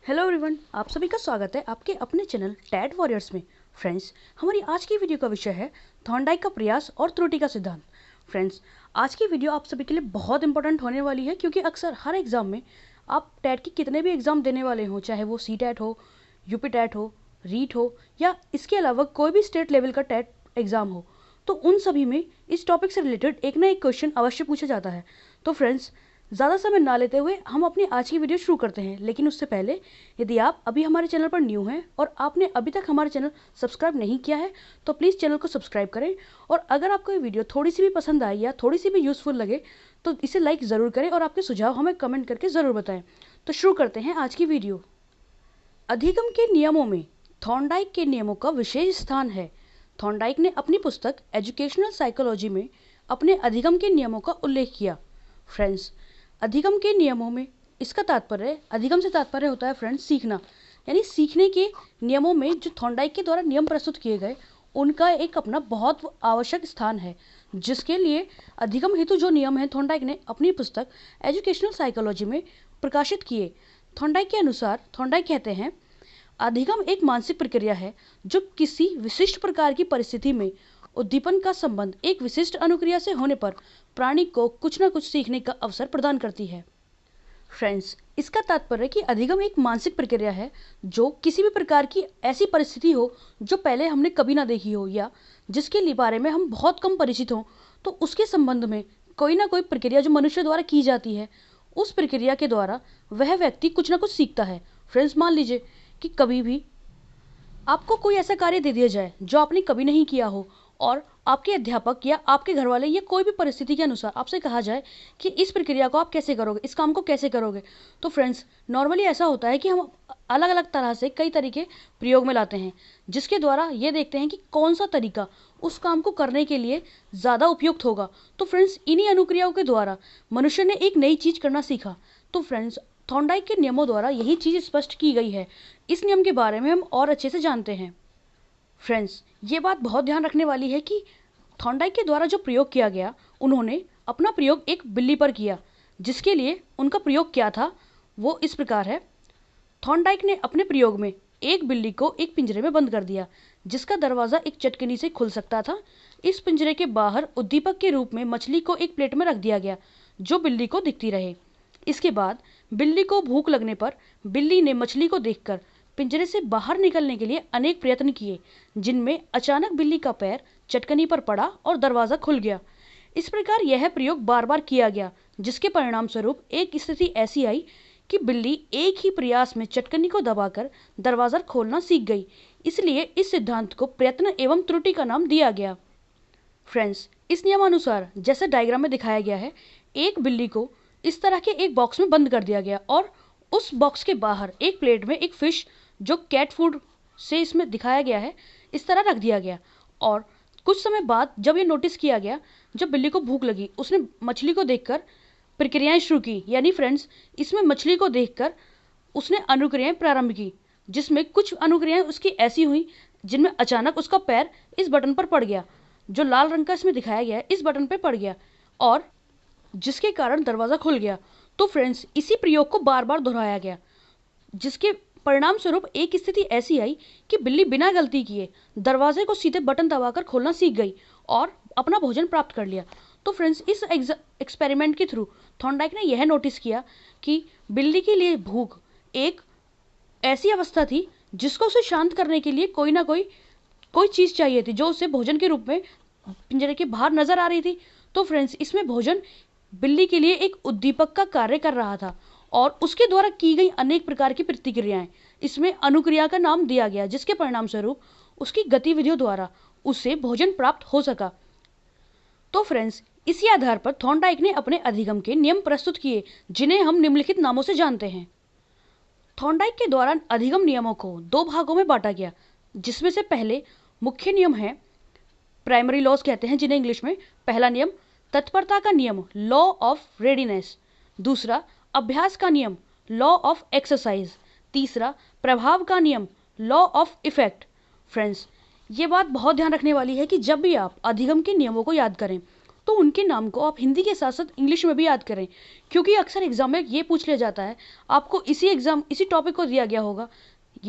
Hello everyone, आप सभी का स्वागत है आपके अपने चैनल टैट वॉरियर्स में। फ्रेंड्स, हमारी आज की वीडियो का विषय है थॉर्नडाइक का प्रयास और त्रुटि का सिद्धांत। फ्रेंड्स, आज की वीडियो आप सभी के लिए बहुत इंपॉर्टेंट होने वाली है, क्योंकि अक्सर हर एग्जाम में आप टैट की कितने भी एग्जाम देने वाले हो, चाहे वो सी टैट हो, यूपी टैट हो, रीट हो या इसके अलावा कोई भी स्टेट लेवल का टैट एग्जाम हो, तो उन सभी में इस टॉपिक से रिलेटेड एक ना एक क्वेश्चन अवश्य पूछा जाता है। तो फ्रेंड्स, ज़्यादा समय ना लेते हुए हम अपनी आज की वीडियो शुरू करते हैं। लेकिन उससे पहले, यदि आप अभी हमारे चैनल पर न्यू हैं और आपने अभी तक हमारे चैनल सब्सक्राइब नहीं किया है, तो प्लीज़ चैनल को सब्सक्राइब करें। और अगर आपको ये वीडियो थोड़ी सी भी पसंद आई या थोड़ी सी भी यूज़फुल लगे तो इसे लाइक ज़रूर करें और आपके सुझाव हमें कमेंट करके ज़रूर बताएं। तो शुरू करते हैं आज की वीडियो। अधिगम के नियमों में थॉर्नडाइक के नियमों का विशेष स्थान है। थॉर्नडाइक ने अपनी पुस्तक एजुकेशनल साइकोलॉजी में अपने अधिगम के नियमों का उल्लेख किया। फ्रेंड्स, अधिगम के नियमों में इसका तात्पर्य, अधिगम से तात्पर्य होता है फ्रेंड्स सीखना, यानी सीखने के नियमों में जो थॉर्नडाइक के द्वारा नियम प्रस्तुत किए गए उनका एक अपना बहुत आवश्यक स्थान है, जिसके लिए अधिगम हेतु जो नियम हैं थॉर्नडाइक ने अपनी पुस्तक एजुकेशनल साइकोलॉजी में प्रकाशित किए। थॉर्नडाइक के अनुसार, थॉर्नडाइक कहते हैं, अधिगम एक मानसिक प्रक्रिया है जो किसी विशिष्ट प्रकार की परिस्थिति में उद्दीपन का संबंध एक विशिष्ट अनुक्रिया से होने पर प्राणी को कुछ न कुछ सीखने का अवसर प्रदान करती है। फ्रेंड्स, इसका तात्पर्य कि अधिगम एक मानसिक प्रक्रिया है जो किसी भी प्रकार की ऐसी परिस्थिति हो जो पहले हमने कभी ना देखी हो या जिसके बारे में हम बहुत कम परिचित हों, तो उसके संबंध में कोई ना कोई प्रक्रिया जो मनुष्य द्वारा की जाती है, उस प्रक्रिया के द्वारा वह व्यक्ति कुछ ना कुछ सीखता है। फ्रेंड्स, मान लीजिए कि कभी भी आपको कोई ऐसा कार्य दे दिया जाए जो आपने कभी नहीं किया हो और आपके अध्यापक या आपके घर वाले या कोई भी परिस्थिति के अनुसार आपसे कहा जाए कि इस प्रक्रिया को आप कैसे करोगे, इस काम को कैसे करोगे, तो फ्रेंड्स, नॉर्मली ऐसा होता है कि हम अलग अलग तरह से कई तरीके प्रयोग में लाते हैं, जिसके द्वारा ये देखते हैं कि कौन सा तरीका उस काम को करने के लिए ज़्यादा उपयुक्त होगा। तो फ्रेंड्स, इन्हीं अनुक्रियाओं के द्वारा मनुष्य ने एक नई चीज़ करना सीखा। तो फ्रेंड्स, थॉर्नडाइक के नियमों द्वारा यही चीज़ स्पष्ट की गई है। इस नियम के बारे में हम और अच्छे से जानते हैं। फ्रेंड्स, ये बात बहुत ध्यान रखने वाली है कि थॉर्नडाइक के द्वारा जो प्रयोग किया गया, उन्होंने अपना प्रयोग एक बिल्ली पर किया, जिसके लिए उनका प्रयोग क्या था वो इस प्रकार है। थॉर्नडाइक ने अपने प्रयोग में एक बिल्ली को एक पिंजरे में बंद कर दिया, जिसका दरवाज़ा एक चटकनी से खुल सकता था। इस पिंजरे के बाहर उद्दीपक के रूप में मछली को एक प्लेट में रख दिया गया जो बिल्ली को दिखती रहे। इसके बाद बिल्ली को भूख लगने पर बिल्ली ने मछली को देखकर पिंजरे से बाहर निकलने के लिए अनेक प्रयत्न किए, जिनमें अचानक बिल्ली का पैर चटकनी पर पड़ा और दरवाज़ा खुल गया। इस प्रकार यह प्रयोग बार बार किया गया, जिसके परिणाम स्वरूप एक स्थिति ऐसी आई कि बिल्ली एक ही प्रयास में चटकनी को दबाकर दरवाज़ा खोलना सीख गई। इसलिए इस सिद्धांत को प्रयत्न एवं त्रुटि का नाम दिया गया। फ्रेंड्स, इस नियमानुसार जैसे डायग्राम में दिखाया गया है, एक बिल्ली को इस तरह के एक बॉक्स में बंद कर दिया गया और उस बॉक्स के बाहर एक प्लेट में एक फिश, जो कैट फूड से इसमें दिखाया गया है, इस तरह रख दिया गया। और कुछ समय बाद जब ये नोटिस किया गया, जब बिल्ली को भूख लगी, उसने मछली को देखकर प्रक्रियाएं शुरू की। यानी फ्रेंड्स, इसमें मछली को देखकर उसने अनुक्रियाएं प्रारंभ की, जिसमें कुछ अनुक्रियाएं उसकी ऐसी हुई जिनमें अचानक उसका पैर इस बटन पर पड़ गया, जो लाल रंग का इसमें दिखाया गया है, इस बटन पर पड़ गया और जिसके कारण दरवाज़ा खुल गया। तो फ्रेंड्स, इसी प्रयोग को बार बार दोहराया गया, जिसके परिणाम स्वरूप एक स्थिति ऐसी आई कि बिल्ली बिना गलती किए दरवाजे को सीधे बटन दबाकर खोलना सीख गई और अपना भोजन प्राप्त कर लिया। तो फ्रेंड्स, इस एक्सपेरिमेंट के थ्रू थॉर्नडाइक ने यह नोटिस किया कि बिल्ली के लिए भूख एक ऐसी अवस्था थी जिसको उसे शांत करने के लिए कोई ना कोई चीज़ चाहिए थी, जो उसे भोजन के रूप में पिंजरे के बाहर नजर आ रही थी। तो फ्रेंड्स, इसमें भोजन बिल्ली के लिए एक उद्दीपक का कार्य कर रहा था और उसके द्वारा की गई अनेक प्रकार की प्रतिक्रियाएं इसमें अनुक्रिया का नाम दिया गया, जिसके परिणाम स्वरूप उसकी गतिविधियों द्वारा उसे भोजन प्राप्त हो सका। तो फ्रेंड्स, इसी आधार पर थॉर्नडाइक ने अपने अधिगम के नियम प्रस्तुत किए, जिन्हें हम निम्नलिखित नामों से जानते हैं। थॉर्नडाइक के द्वारा अधिगम नियमों को दो भागों में बांटा गया, जिसमें से पहले मुख्य नियम है, प्राइमरी लॉज कहते हैं जिन्हें इंग्लिश में। पहला नियम तत्परता का नियम, लॉ ऑफ रेडीनेस। दूसरा अभ्यास का नियम, लॉ ऑफ एक्सरसाइज। तीसरा प्रभाव का नियम, लॉ ऑफ इफेक्ट। फ्रेंड्स, ये बात बहुत ध्यान रखने वाली है कि जब भी आप अधिगम के नियमों को याद करें तो उनके नाम को आप हिंदी के साथ साथ इंग्लिश में भी याद करें, क्योंकि अक्सर एग्जाम में ये पूछ लिया जाता है, आपको इसी टॉपिक को दिया गया होगा,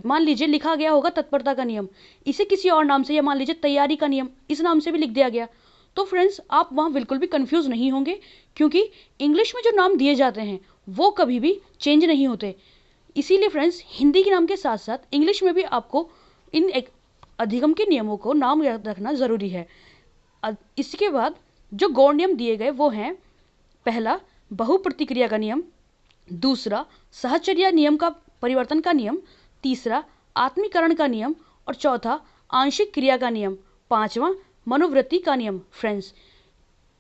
मान लीजिए लिखा गया होगा तत्परता का नियम, इसे किसी और नाम से, या मान लीजिए तैयारी का नियम इस नाम से भी लिख दिया गया, तो फ्रेंड्स आप वहाँ बिल्कुल भी कंफ्यूज नहीं होंगे, क्योंकि इंग्लिश में जो नाम दिए जाते हैं वो कभी भी चेंज नहीं होते। इसीलिए फ्रेंड्स हिंदी के नाम के साथ साथ इंग्लिश में भी आपको इन अधिगम के नियमों को नाम याद रखना ज़रूरी है। इसके बाद जो गौण नियम दिए गए वो हैं, पहला बहुप्रतिक्रिया का नियम, दूसरा साहचर्या नियम का परिवर्तन का नियम, तीसरा आत्मीकरण का नियम और चौथा आंशिक क्रिया का नियम, पांचवा मनोवृत्ति का नियम। फ्रेंड्स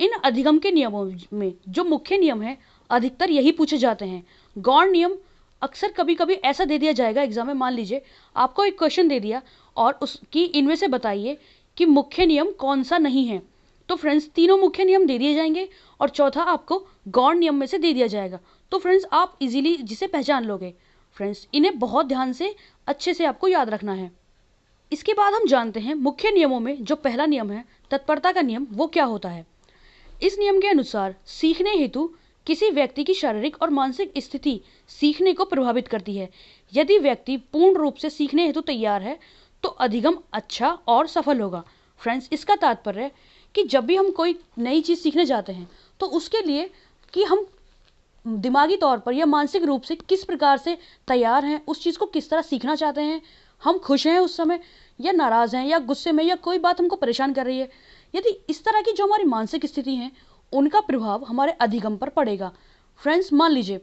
इन अधिगम के नियमों में जो मुख्य नियम है अधिकतर यही पूछे जाते हैं। गौण नियम अक्सर कभी कभी ऐसा दे दिया जाएगा एग्जाम में, मान लीजिए आपको एक क्वेश्चन दे दिया और उसकी इनमें से बताइए कि मुख्य नियम कौन सा नहीं है, तो फ्रेंड्स तीनों मुख्य नियम दे दिए जाएंगे और चौथा आपको गौण नियम में से दे दिया जाएगा, तो फ्रेंड्स आप इजीली जिसे पहचान लोगे। फ्रेंड्स इन्हें बहुत ध्यान से अच्छे से आपको याद रखना है। इसके बाद हम जानते हैं मुख्य नियमों में जो पहला नियम है तत्परता का नियम, वो क्या होता है। इस नियम के अनुसार सीखने हेतु किसी व्यक्ति की शारीरिक और मानसिक स्थिति सीखने को प्रभावित करती है। यदि व्यक्ति पूर्ण रूप से सीखने हेतु तैयार है तो अधिगम अच्छा और सफल होगा। फ्रेंड्स इसका तात्पर्य है कि जब भी हम कोई नई चीज़ सीखने जाते हैं तो उसके लिए कि हम दिमागी तौर पर या मानसिक रूप से किस प्रकार से तैयार हैं, उस चीज़ को किस तरह सीखना चाहते हैं, हम खुश हैं उस समय या नाराज़ हैं या गुस्से में, या कोई बात हमको परेशान कर रही है, यदि इस तरह की जो हमारी मानसिक स्थिति है उनका प्रभाव हमारे अधिगम पर पड़ेगा। फ्रेंड्स मान लीजिए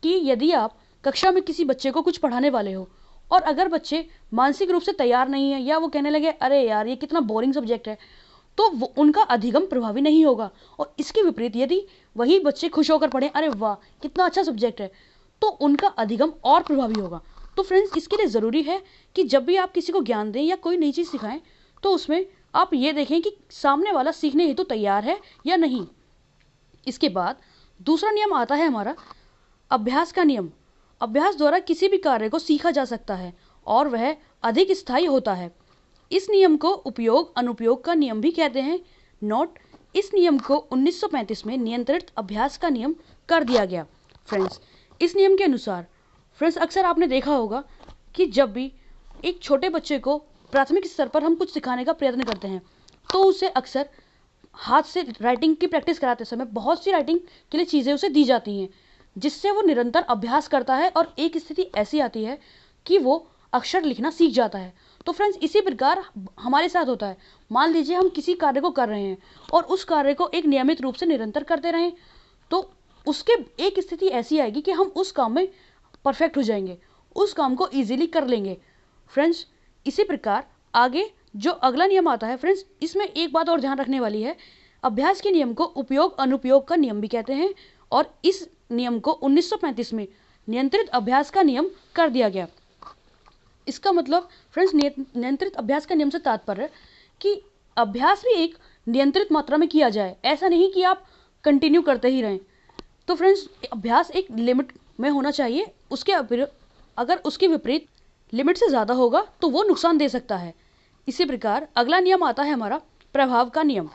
कि यदि आप कक्षा में किसी बच्चे को कुछ पढ़ाने वाले हो और अगर बच्चे मानसिक रूप से तैयार नहीं है या वो कहने लगे अरे यार ये कितना बोरिंग सब्जेक्ट है, तो वो उनका अधिगम प्रभावी नहीं होगा। और इसके विपरीत यदि वही बच्चे खुश होकर पढ़ें, अरे वाह कितना अच्छा सब्जेक्ट है, तो उनका अधिगम और प्रभावी होगा। तो फ्रेंड्स इसके लिए ज़रूरी है कि जब भी आप किसी को ज्ञान दें या कोई नई चीज़ सिखाएं तो उसमें आप ये देखें कि सामने वाला सीखने हेतु तैयार है या नहीं। इसके बाद दूसरा नियम आता है हमारा अभ्यास का नियम। अभ्यास द्वारा किसी भी कार्य को सीखा जा सकता है और वह अधिक स्थायी होता है। इस नियम को उपयोग अनुपयोग का नियम भी कहते हैं। नोट, इस नियम को 1935 में नियंत्रित अभ्यास का नियम कर दिया गया। फ्रेंड्स इस नियम के अनुसार फ्रेंड्स अक्सर आपने देखा होगा कि जब भी एक छोटे बच्चे को प्राथमिक स्तर पर हम कुछ सिखाने का प्रयत्न करते हैं तो उसे अक्सर हाथ से राइटिंग की प्रैक्टिस कराते समय बहुत सी राइटिंग के लिए चीज़ें उसे दी जाती हैं, जिससे वो निरंतर अभ्यास करता है और एक स्थिति ऐसी आती है कि वो अक्षर लिखना सीख जाता है। तो फ्रेंड्स इसी प्रकार हमारे साथ होता है। मान लीजिए हम किसी कार्य को कर रहे हैं और उस कार्य को एक नियमित रूप से निरंतर करते रहें तो उसके एक स्थिति ऐसी आएगी कि हम उस काम में परफेक्ट हो जाएंगे, उस काम को ईजिली कर लेंगे। फ्रेंड्स इसी प्रकार आगे जो अगला नियम आता है, फ्रेंड्स इसमें एक बात और ध्यान रखने वाली है, अभ्यास के नियम को उपयोग अनुपयोग का नियम भी कहते हैं और इस नियम को 1935 में नियंत्रित अभ्यास का नियम कर दिया गया। इसका मतलब फ्रेंड्स नियंत्रित अभ्यास का नियम से तात्पर्य कि अभ्यास भी एक नियंत्रित मात्रा में किया जाए, ऐसा नहीं कि आप कंटिन्यू करते ही रहें। तो फ्रेंड्स अभ्यास एक लिमिट में होना चाहिए, अगर उसके विपरीत लिमिट से ज़्यादा होगा तो वो नुकसान दे सकता है। इसी प्रकार अगला नियम आता है हमारा प्रभाव का नियम।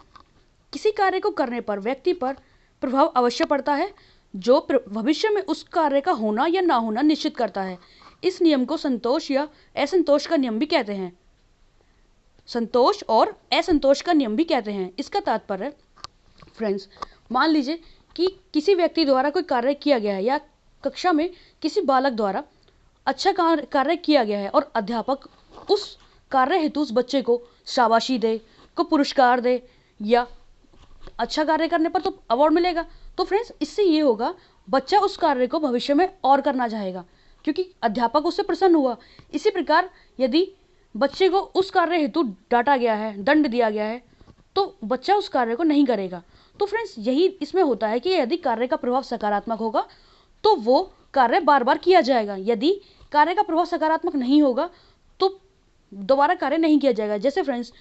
किसी कार्य को करने पर व्यक्ति पर प्रभाव अवश्य पड़ता है जो भविष्य में उस कार्य का होना या ना होना निश्चित करता है। इस नियम को संतोष या असंतोष का नियम भी कहते हैं। संतोष और असंतोष का नियम भी कहते हैं। इसका तात्पर्य फ्रेंड्स मान लीजिए कि किसी व्यक्ति द्वारा कोई कार्य किया गया है या कक्षा में किसी बालक द्वारा अच्छा कार्य किया गया है और अध्यापक उस कार्य हेतु उस बच्चे को शाबाशी दे, को पुरस्कार दे या अच्छा कार्य करने पर तो अवार्ड मिलेगा। तो फ्रेंड्स इससे ये होगा बच्चा उस कार्य को भविष्य में और करना चाहेगा क्योंकि अध्यापक उससे प्रसन्न हुआ। इसी प्रकार यदि बच्चे को उस कार्य हेतु डांटा गया है, दंड दिया गया है, तो बच्चा उस कार्य को नहीं करेगा। तो फ्रेंड्स यही इसमें होता है कि यदि कार्य का प्रभाव सकारात्मक होगा तो वो कार्य बार बार किया जाएगा, यदि कार्य का प्रभाव सकारात्मक नहीं होगा तो दोबारा कार्य नहीं किया जाएगा। जैसे फ्रेंड्स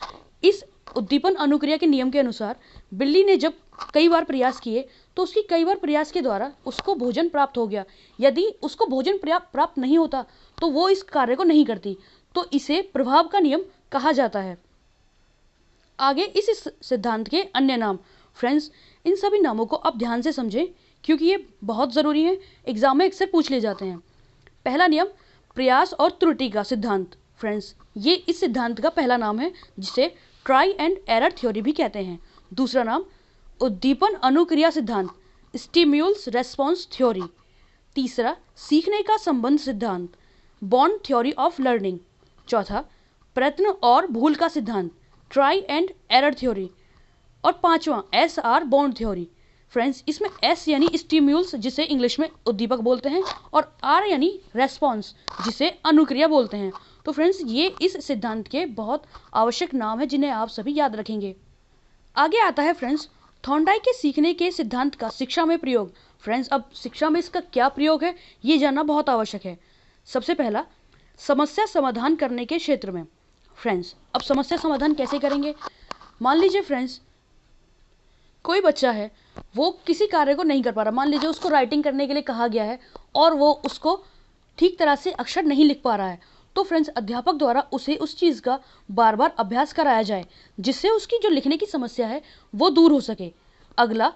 इस उद्दीपन अनुक्रिया के नियम के अनुसार बिल्ली ने जब कई बार प्रयास किए तो उसकी कई बार प्रयास के द्वारा उसको भोजन प्राप्त हो गया। यदि उसको भोजन प्राप्त नहीं होता तो वो इस कार्य को नहीं करती, तो इसे प्रभाव का नियम कहा जाता है। आगे इस सिद्धांत के अन्य नाम फ्रेंड्स, इन सभी नामों को आप ध्यान से समझें क्योंकि ये बहुत ज़रूरी है, एग्जाम में अक्सर पूछ ले जाते हैं। पहला नियम, प्रयास और त्रुटि का सिद्धांत। फ्रेंड्स, ये इस सिद्धांत का पहला नाम है जिसे ट्राई एंड एरर थ्योरी भी कहते हैं। दूसरा नाम, उद्दीपन अनुक्रिया सिद्धांत, स्टिम्यूल्स रेस्पॉन्स थ्योरी। तीसरा, सीखने का संबंध सिद्धांत, बॉन्ड थ्योरी ऑफ लर्निंग। चौथा, प्रयत्न और भूल का सिद्धांत, ट्राई एंड एरर थ्योरी। और पांचवा, SR बॉन्ड थ्योरी। फ्रेंड्स, इसमें S यानी स्टिम्यूल्स जिसे इंग्लिश में उद्दीपक बोलते हैं और R यानी रेस्पॉन्स जिसे अनुक्रिया बोलते हैं। तो फ्रेंड्स, ये इस सिद्धांत के बहुत आवश्यक नाम है जिन्हें आप सभी याद रखेंगे। आगे आता है फ्रेंड्स, थॉर्नडाइक के सीखने के सिद्धांत का शिक्षा में प्रयोग। फ्रेंड्स, अब शिक्षा में इसका क्या प्रयोग है ये जानना बहुत आवश्यक है। सबसे पहला, समस्या समाधान करने के क्षेत्र में। फ्रेंड्स, अब समस्या समाधान कैसे करेंगे? मान लीजिए फ्रेंड्स, कोई बच्चा है, वो किसी कार्य को नहीं कर पा रहा। मान लीजिए उसको राइटिंग करने के लिए कहा गया है और वो उसको ठीक तरह से अक्षर नहीं लिख पा रहा है। तो फ्रेंड्स, अध्यापक द्वारा उसे उस चीज़ का बार बार अभ्यास कराया जाए जिससे उसकी जो लिखने की समस्या है वो दूर हो सके। अगला,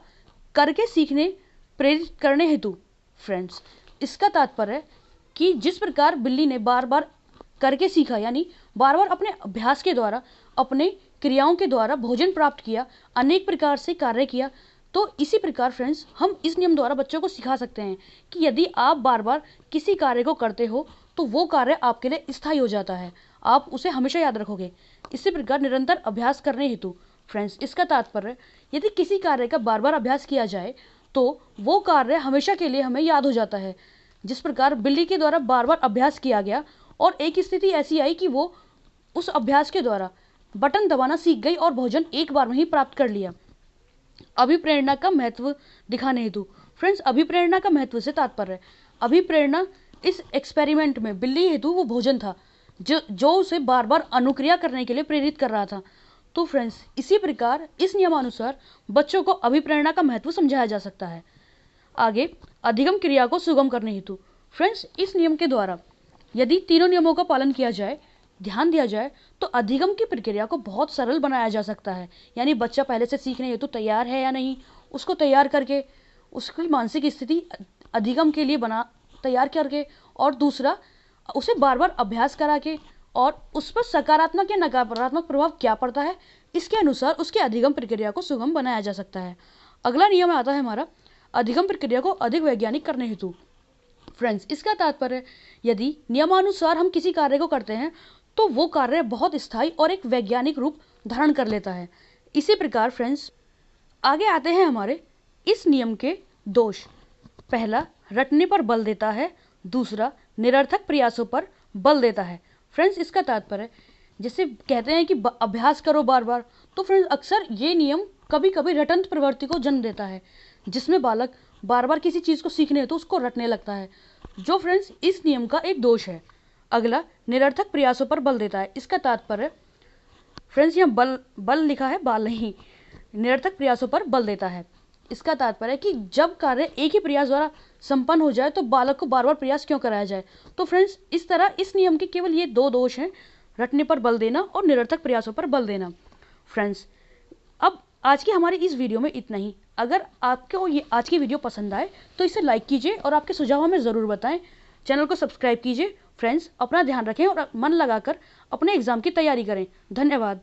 करके सीखने प्रेरित करने हेतु। फ्रेंड्स, इसका तात्पर्य है कि जिस प्रकार बिल्ली ने बार बार करके सीखा, यानी बार बार अपने अभ्यास के द्वारा, अपने क्रियाओं के द्वारा भोजन प्राप्त किया, अनेक प्रकार से कार्य किया, तो इसी प्रकार फ्रेंड्स हम इस नियम द्वारा बच्चों को सिखा सकते हैं कि यदि आप बार बार किसी कार्य को करते हो तो वो कार्य आपके लिए स्थायी हो जाता है, आप उसे हमेशा याद रखोगे। इसी प्रकार निरंतर अभ्यास करने हेतु। फ्रेंड्स, इसका तात्पर्य यदि किसी कार्य का बार बार अभ्यास किया जाए तो वो कार्य हमेशा के लिए हमें याद हो जाता है। जिस प्रकार बिल्ली के द्वारा बार बार अभ्यास किया गया और एक स्थिति ऐसी आई कि वो उस अभ्यास के द्वारा बटन दबाना सीख गई और भोजन एक बार में ही प्राप्त कर लिया। अभिप्रेरणा का महत्व दिखाने हेतु। फ्रेंड्स, अभिप्रेरणा का महत्व से तात्पर्य है, अभिप्रेरणा इस एक्सपेरिमेंट में बिल्ली हेतु वो भोजन था जो उसे बार बार अनुक्रिया करने के लिए प्रेरित कर रहा था। तो फ्रेंड्स, इसी प्रकार इस नियमानुसार बच्चों को अभिप्रेरणा का महत्व समझाया जा सकता है। आगे, अधिगम क्रिया को सुगम करने हेतु। फ्रेंड्स, इस नियम के द्वारा यदि तीनों नियमों का पालन किया जाए, ध्यान दिया जाए, तो अधिगम की प्रक्रिया को बहुत सरल बनाया जा सकता है। यानी बच्चा पहले से सीखने हेतु तैयार है या नहीं, उसको तैयार करके उसकी मानसिक स्थिति अधिगम के लिए तैयार करके, और दूसरा, उसे बार बार अभ्यास करा के और उस पर सकारात्मक या नकारात्मक प्रभाव क्या पड़ता है इसके अनुसार उसकी अधिगम प्रक्रिया को सुगम बनाया जा सकता है। अगला नियम आता है हमारा, अधिगम प्रक्रिया को अधिक वैज्ञानिक करने हेतु। फ्रेंड्स, इसका तात्पर्य यदि नियमानुसार हम किसी कार्य को करते हैं तो वो कार्य बहुत स्थायी और एक वैज्ञानिक रूप धारण कर लेता है। इसी प्रकार फ्रेंड्स, आगे आते हैं हमारे इस नियम के दोष। पहला, रटने पर बल देता है। दूसरा, निरर्थक प्रयासों पर बल देता है। फ्रेंड्स, इसका तात्पर्य जैसे कहते हैं कि अभ्यास करो बार बार, तो फ्रेंड्स अक्सर ये नियम कभी कभी रटंत प्रवृत्ति को जन्म देता है जिसमें बालक बार बार किसी चीज़ को सीखने तो उसको रटने लगता है, जो फ्रेंड्स इस नियम का एक दोष है। अगला, निरर्थक प्रयासों पर बल देता है। इसका तात्पर्य फ्रेंड्स, यहाँ बल लिखा है, बाल नहीं, निरर्थक प्रयासों पर बल देता है। इसका तात्पर्य है कि जब कार्य एक ही प्रयास द्वारा संपन्न हो जाए तो बालक को बार बार प्रयास क्यों कराया जाए। तो फ्रेंड्स, इस तरह इस नियम के केवल ये दो दोष हैं, रटने पर बल देना और निरर्थक प्रयासों पर बल देना। फ्रेंड्स, अब आज की हमारी इस वीडियो में इतना ही। अगर आपको ये आज की वीडियो पसंद आए तो इसे लाइक कीजिए और आपके सुझाव हमें ज़रूर बताएं। चैनल को सब्सक्राइब कीजिए। फ्रेंड्स, अपना ध्यान रखें और मन लगाकर अपने एग्ज़ाम की तैयारी करें। धन्यवाद।